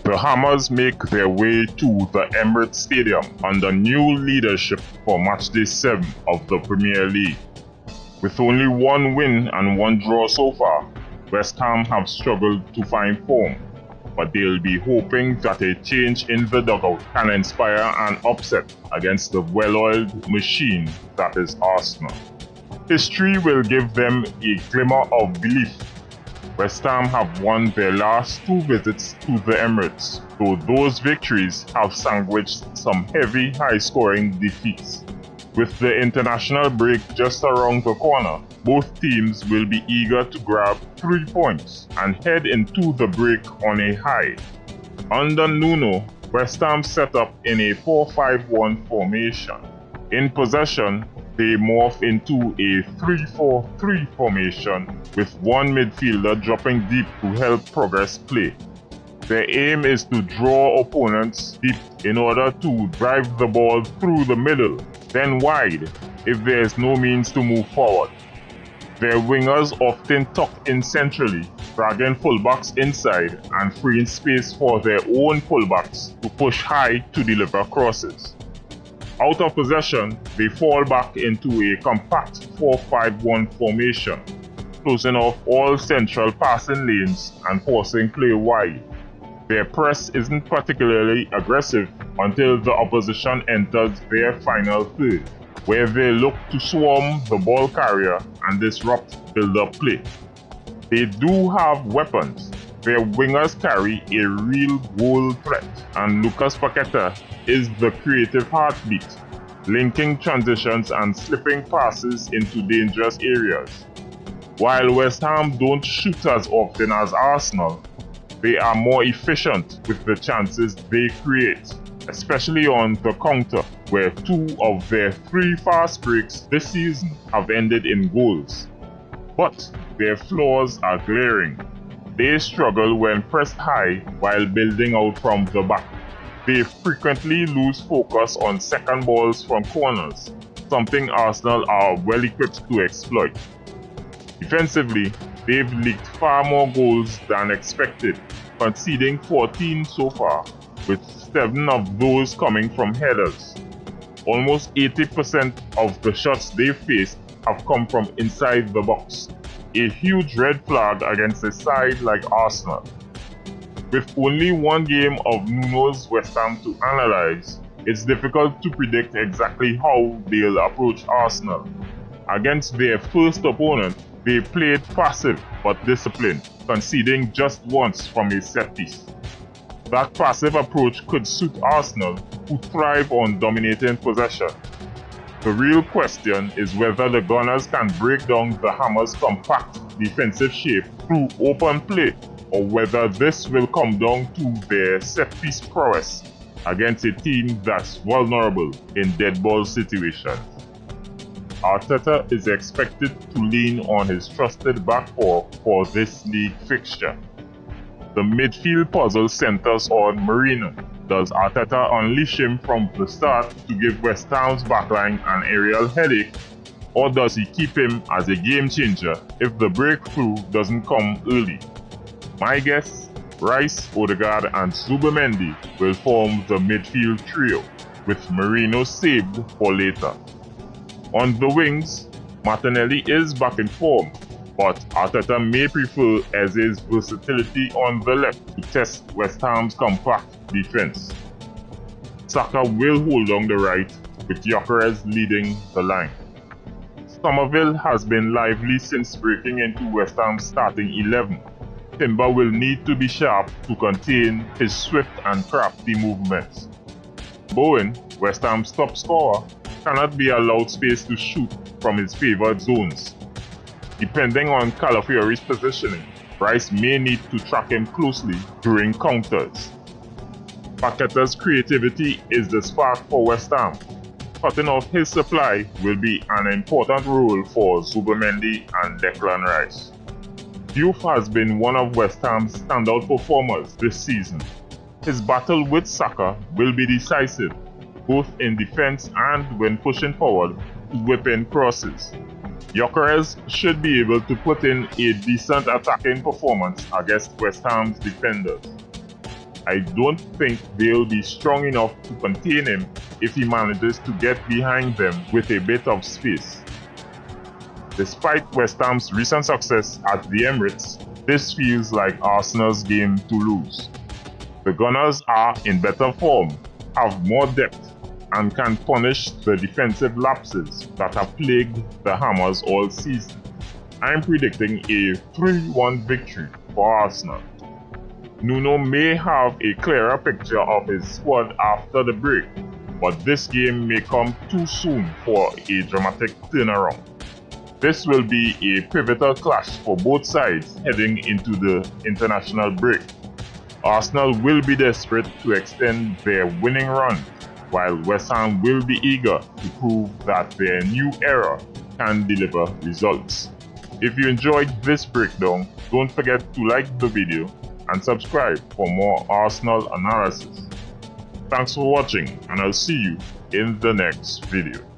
The Hammers make their way to the Emirates Stadium under new leadership for Matchday 7 of the Premier League. With only one win and one draw so far, West Ham have struggled to find form, but they'll be hoping that a change in the dugout can inspire an upset against the well-oiled machine that is Arsenal. History will give them a glimmer of belief. West Ham have won their last two visits to the Emirates, though those victories have sandwiched some heavy, high-scoring defeats. With the international break just around the corner, both teams will be eager to grab 3 points and head into the break on a high. Under Nuno, West Ham set up in a 4-5-1 formation. In possession, they morph into a 3-4-3 formation with one midfielder dropping deep to help progress play. Their aim is to draw opponents deep in order to drive the ball through the middle, then wide if there is no means to move forward. Their wingers often tuck in centrally, dragging fullbacks inside and freeing space for their own fullbacks to push high to deliver crosses. Out of possession, they fall back into a compact 4-5-1 formation, closing off all central passing lanes and forcing play wide. Their press isn't particularly aggressive until the opposition enters their final third, where they look to swarm the ball carrier and disrupt build-up play. They do have weapons. Their wingers carry a real goal threat, and Lucas Paqueta is the creative heartbeat, linking transitions and slipping passes into dangerous areas. While West Ham don't shoot as often as Arsenal, they are more efficient with the chances they create, especially on the counter, where 2 of their 3 fast breaks this season have ended in goals. But their flaws are glaring. They struggle when pressed high while building out from the back. They frequently lose focus on second balls from corners, something Arsenal are well equipped to exploit. Defensively, they've leaked far more goals than expected, conceding 14 so far, with 7 of those coming from headers. Almost 80% of the shots they've faced have come from inside the box, a huge red flag against a side like Arsenal. With only one game of Nuno's West Ham to analyze, it's difficult to predict exactly how they'll approach Arsenal. Against their first opponent, they played passive but disciplined, conceding just once from a set piece. That passive approach could suit Arsenal, who thrive on dominating possession. The real question is whether the Gunners can break down the Hammers' compact defensive shape through open play, or whether this will come down to their set-piece prowess against a team that's vulnerable in dead ball situations. Arteta is expected to lean on his trusted back four for this league fixture. The midfield puzzle centers on Merino. Does Arteta unleash him from the start to give West Ham's backline an aerial headache, or does he keep him as a game changer if the breakthrough doesn't come early? My guess, Rice, Odegaard and Zubimendi will form the midfield trio, with Merino saved for later. On the wings, Martinelli is back in form, but Arteta may prefer Eze's versatility on the left to test West Ham's compact defense. Saka will hold on the right, with Gyokeres leading the line. Somerville has been lively since breaking into West Ham's starting 11. Timber will need to be sharp to contain his swift and crafty movements. Bowen, West Ham's top scorer, cannot be allowed space to shoot from his favoured zones. Depending on Calafiori's positioning, Rice may need to track him closely during counters. Paqueta's creativity is the spark for West Ham. Cutting off his supply will be an important role for Zubimendi and Declan Rice. Diouf has been one of West Ham's standout performers this season. His battle with Saka will be decisive, both in defense and when pushing forward to whip in crosses. Gyokeres should be able to put in a decent attacking performance against West Ham's defenders. I don't think they'll be strong enough to contain him if he manages to get behind them with a bit of space. Despite West Ham's recent success at the Emirates, this feels like Arsenal's game to lose. The Gunners are in better form, have more depth, and can punish the defensive lapses that have plagued the Hammers all season. I'm predicting a 3-1 victory for Arsenal. Nuno may have a clearer picture of his squad after the break, but this game may come too soon for a dramatic turnaround. This will be a pivotal clash for both sides heading into the international break. Arsenal will be desperate to extend their winning run, while West Ham will be eager to prove that their new era can deliver results. If you enjoyed this breakdown, don't forget to like the video and subscribe for more Arsenal analysis. Thanks for watching, and I'll see you in the next video.